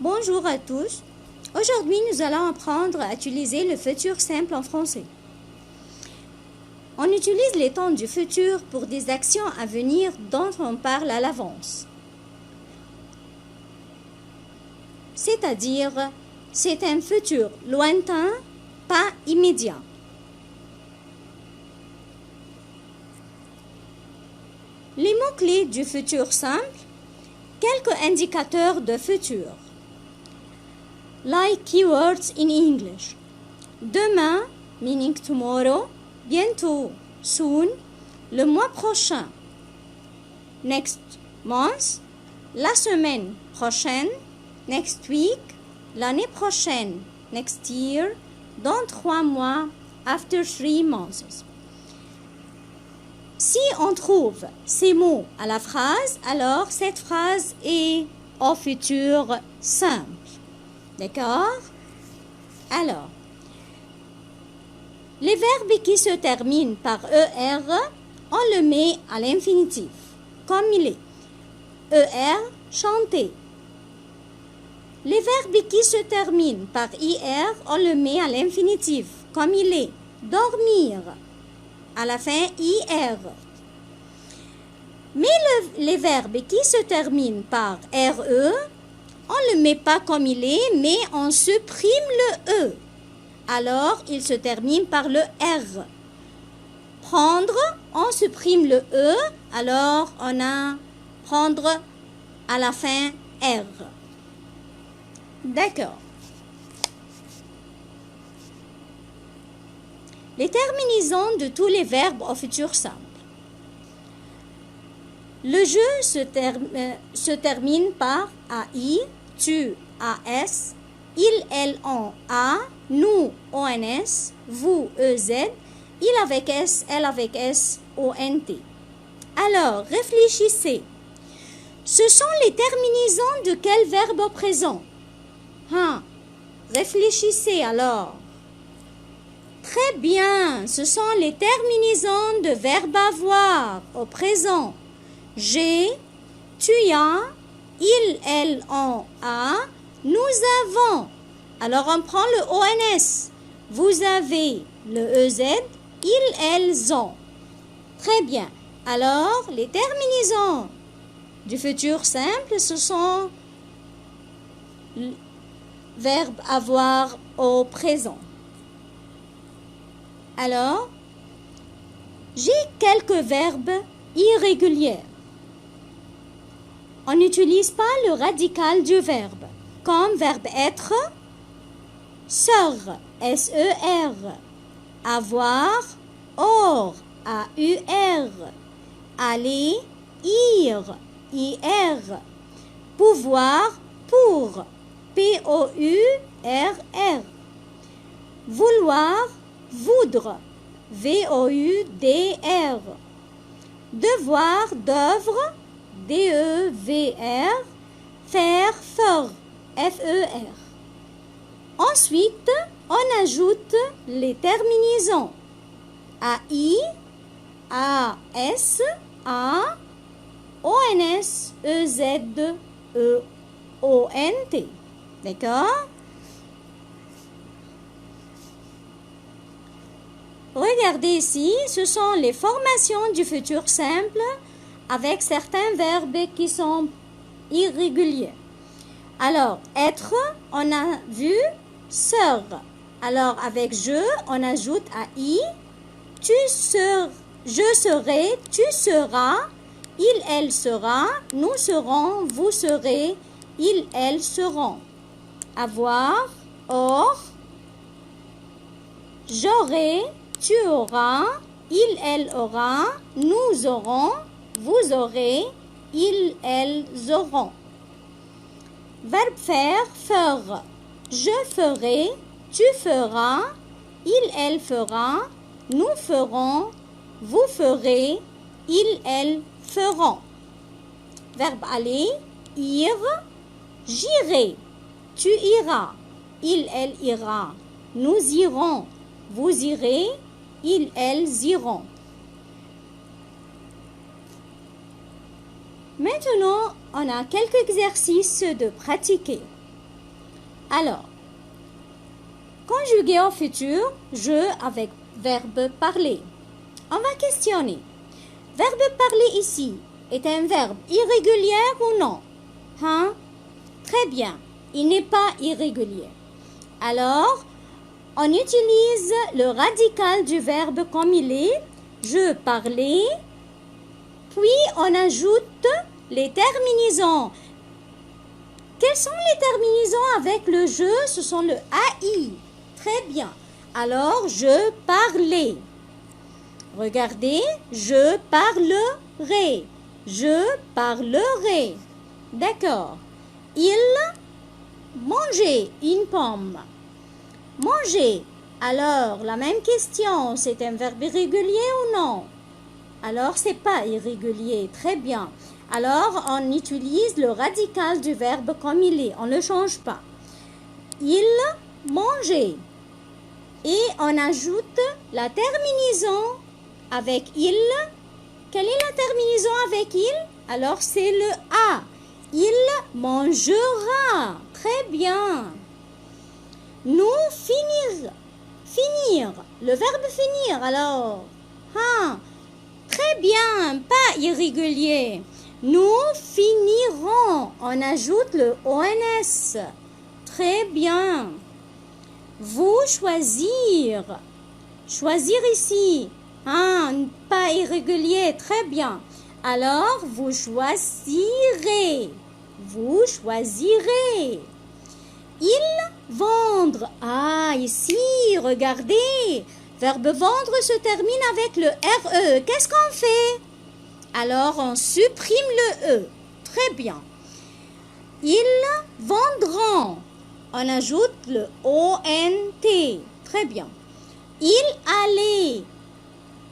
Bonjour à tous. Aujourd'hui, nous allons apprendre à utiliser le futur simple en français. On utilise les temps du futur pour des actions à venir dont on parle à l'avance. C'est-à-dire, c'est un futur lointain, pas immédiat. Les mots-clés du futur simple, quelques indicateurs de futur. Like keywords in English. Demain, meaning tomorrow, bientôt, soon, le mois prochain. Next month, la semaine prochaine. Next week, l'année prochaine. Next year, dans 3 mois, after 3 months. Si on trouve ces mots à la phrase, alors cette phrase est au futur simple. D'accord? Alors, les verbes qui se terminent par ER, on le met à l'infinitif, comme il est. ER, chanter. Les verbes qui se terminent par IR, on le met à l'infinitif, comme il est. Dormir. À la fin, IR. Mais les verbes qui se terminent par RE, on ne le met pas comme il est, mais on supprime le E. Alors, il se termine par le R. Prendre, on supprime le E, alors on a prendre à la fin R. D'accord. Les terminaisons de tous les verbes au futur simple. Le jeu se termine par AI, tu, AS, il, elle, on, A, nous, ONS, vous, EZ, il avec S, elle avec S, ONT. Alors, réfléchissez. Ce sont les terminaisons de quel verbe au présent? Réfléchissez alors. Très bien, ce sont les terminaisons de verbe avoir au présent. J'ai, tu as, il, elle, on, a, nous avons. Alors on prend le ONS. Vous avez le EZ, ils, elles, ont. Très bien. Alors, les terminaisons du futur simple, ce sont le verbe avoir au présent. Alors, j'ai quelques verbes irréguliers. On n'utilise pas le radical du verbe, comme verbe être, sœur, S-E-R, avoir, or, A-U-R, aller, ir, I-R, pouvoir, pour, P-O-U-R-R, vouloir, voudre, V-O-U-D-R, devoir, d'œuvre, D-E-V-R, faire, feur, F-E-R. Ensuite, on ajoute les terminaisons A-I, A-S, A, O-N-S, E-Z, E-O-N-T. D'accord? Regardez ici, ce sont les formations du futur simple avec certains verbes qui sont irréguliers. Alors, être, on a vu, sœur. Alors, avec je, on ajoute à I, tu seras, je serai, tu seras, il, elle sera, nous serons, vous serez, ils, elles seront. Avoir, or, j'aurai, tu auras, il, elle aura, nous aurons, vous aurez, ils, elles auront. Verbe faire, faire. Je ferai, tu feras, il, elle fera, nous ferons, vous ferez, ils, elles feront. Verbe aller, ir, j'irai, tu iras, il, elle ira, nous irons, vous irez, ils, elles iront. Maintenant, on a quelques exercices de pratiquer. Alors, conjugué au futur, je avec verbe parler. On va questionner. Verbe parler ici est un verbe irrégulier ou non? Hein? Très bien. Il n'est pas irrégulier. Alors, on utilise le radical du verbe comme il est. Je parlais. Puis, on ajoute les terminaisons. Quelles sont les terminaisons avec le je? Ce sont le AI. Très bien. Alors, je parlais. Regardez, je parlerai. Je parlerai. D'accord. Il mangeait une pomme. Manger. Alors, la même question, c'est un verbe irrégulier ou non? Alors, c'est pas irrégulier. Très bien. Alors, on utilise le radical du verbe comme il est. On ne le change pas. Il mangeait. Et on ajoute la terminaison avec il. Quelle est la terminaison avec il? Alors, c'est le A. Il mangera. Très bien. Nous finir. Finir. Le verbe finir. Alors, très bien. Pas irrégulier. Nous finirons. On ajoute le ONS. Très bien. Vous choisir. Choisir ici. Pas irrégulier. Très bien. Alors, vous choisirez. Vous choisirez. Il vendre. Ici, regardez. Verbe vendre se termine avec le RE. Qu'est-ce qu'on fait? Alors, on supprime le E. Très bien. Ils vendront. On ajoute le ONT. Très bien. Il allait.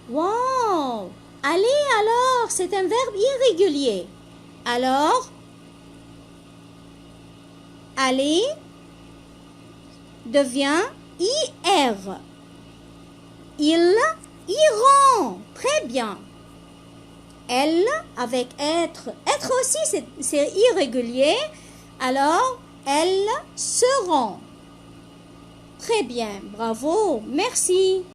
Wow! Aller alors, c'est un verbe irrégulier. Alors, aller devient IR. Ils iront. Très bien. Elle avec être. Être aussi, c'est irrégulier. Alors, elles seront. Très bien. Bravo. Merci.